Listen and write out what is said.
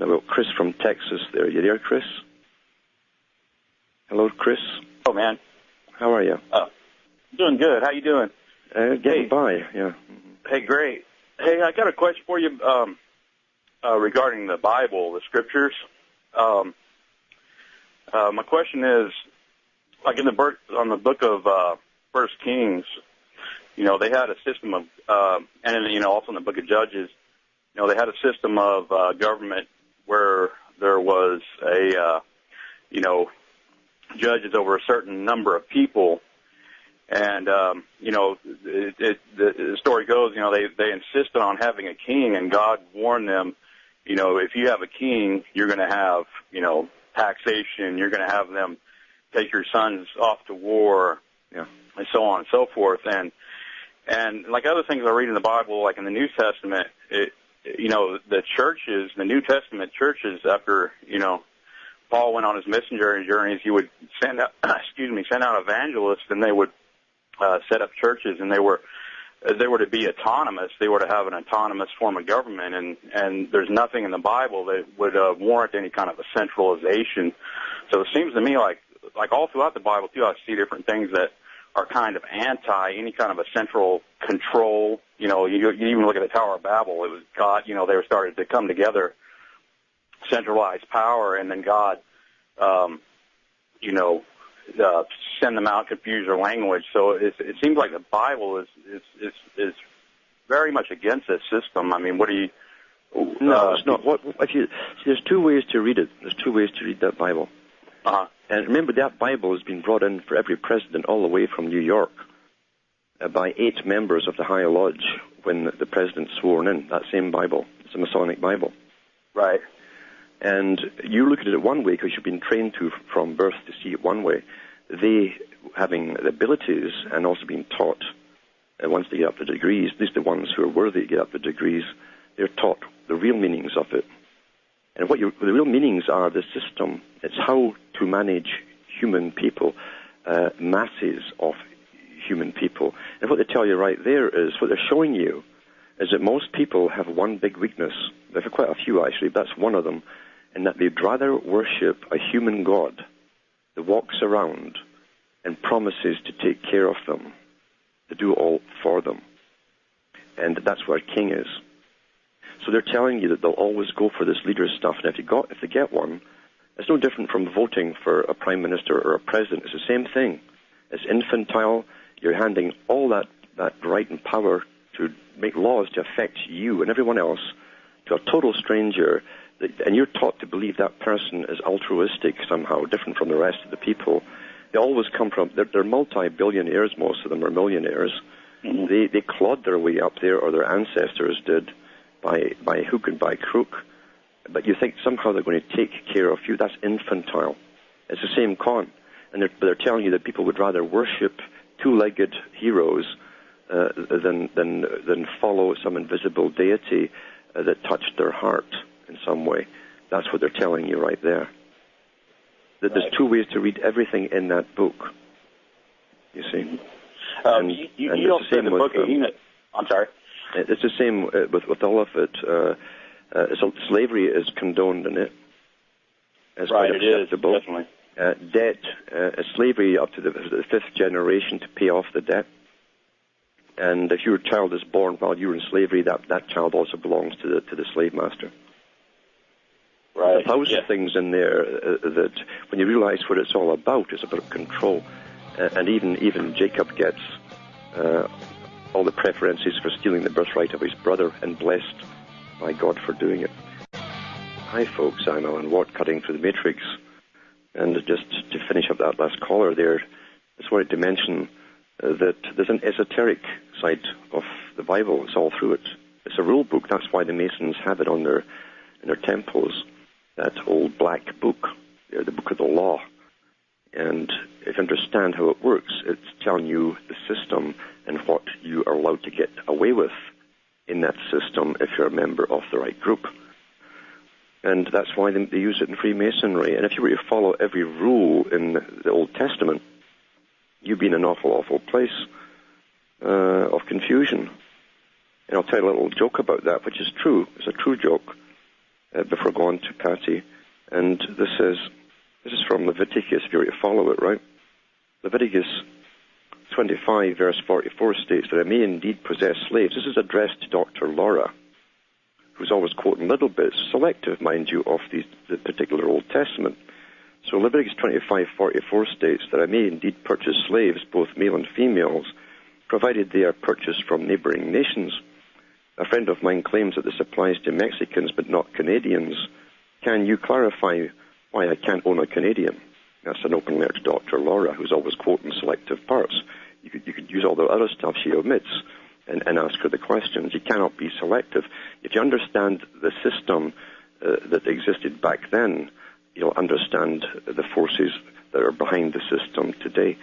Now, well, Chris from Texas there. You there, Chris? Hello, Chris. Oh, man. How are you? Doing good. How you doing? Getting by, yeah. Hey, great. Hey, I got a question for you regarding the Bible, the Scriptures. My question is, like on the book of First Kings, they had a system of, and also in the book of Judges, they had a system of government where there was a, judges over a certain number of people. And, the story goes, they insisted on having a king, and God warned them, if you have a king, you're going to have, taxation, you're going to have them take your sons off to war, and so on and so forth. And like other things I read in the Bible, like in the New Testament, the churches, the New Testament churches, after, Paul went on his missionary journeys, he would send out evangelists, and they would set up churches, and they were to be autonomous. They were to have an autonomous form of government, and there's nothing in the Bible that would warrant any kind of a centralization. So it seems to me like all throughout the Bible too, I see different things that are kind of anti any kind of a central control. You even look at the Tower of Babel. It was God. They were started to come together, centralized power, and then God, send them out, confuse their language. So it seems like the Bible is very much against this system. I mean, what do you? No, it's not. There's two ways to read it. There's two ways to read that Bible. And remember, that Bible has been brought in for every president all the way from New York by 8 members of the High Lodge when the president's sworn in. That same Bible. It's a Masonic Bible. Right. And you look at it one way because you've been trained from birth to see it one way. They, having the abilities and also being taught, once they get up the degrees, at least the ones who are worthy to get up the degrees, they're taught the real meanings of it. And the real meanings are the system. It's how to manage human people, masses of human people. And what they tell you right there is, what they're showing you is that most people have one big weakness. There are quite a few, actually, but that's one of them, in that they'd rather worship a human god that walks around and promises to take care of them, to do all for them. And that's where a king is. So they're telling you that they'll always go for this leader stuff, and if they get one, it's no different from voting for a prime minister or a president. It's the same thing. It's infantile. You're handing all that right and power to make laws to affect you and everyone else to a total stranger, and you're taught to believe that person is altruistic somehow, different from the rest of the people. They always come from, they're multi-billionaires, most of them are millionaires. Mm-hmm. They clawed their way up there, or their ancestors did, by hook and by crook. But you think somehow they're going to take care of you. That's infantile. It's the same con. And they're telling you that people would rather worship two-legged heroes than follow some invisible deity that touched their heart in some way. That's what they're telling you right there. That there's two ways to read everything in that book. You see? You don't say the book of Enoch. I'm sorry? It's the same with all of it. So slavery is condoned in it. It's right, quite it acceptable. is, definitely. Debt, slavery up to the 5th generation to pay off the debt. And if your child is born while you're in slavery, that child also belongs to the slave master. Right. There's a thousand things in there that, when you realize what it's all about, it's about control. And even Jacob gets all the preferences for stealing the birthright of his brother, and blessed by God for doing it. Hi, folks. I'm Alan Watt, cutting through the matrix. And just to finish up that last caller there, I just wanted to mention that there's an esoteric side of the Bible. It's all through it. It's a rule book. That's why the Masons have it in their temples. That old black book, the book of the law. And if you understand how it works, it's telling you the system and what you are allowed to get away with in that system if you're a member of the right group. And that's why they use it in Freemasonry. And if you were to follow every rule in the Old Testament, you'd be in an awful, awful place of confusion. And I'll tell you a little joke about that, which is true. It's a true joke. before going to Patty. And this is from Leviticus, if you were to follow it, right? Leviticus 25, verse 44 states that I may indeed possess slaves. This is addressed to Dr. Laura, who's always quoting little bits, selective, mind you, of the particular Old Testament. So Leviticus 25:44 states that I may indeed purchase slaves, both male and females, provided they are purchased from neighboring nations. A friend of mine claims that this applies to Mexicans but not Canadians. Can you clarify why I can't own a Canadian? That's an open letter to Dr. Laura, who's always quoting selective parts. You could use all the other stuff she omits and ask her the questions. You cannot be selective. If you understand the system that existed back then, you'll understand the forces that are behind the system today.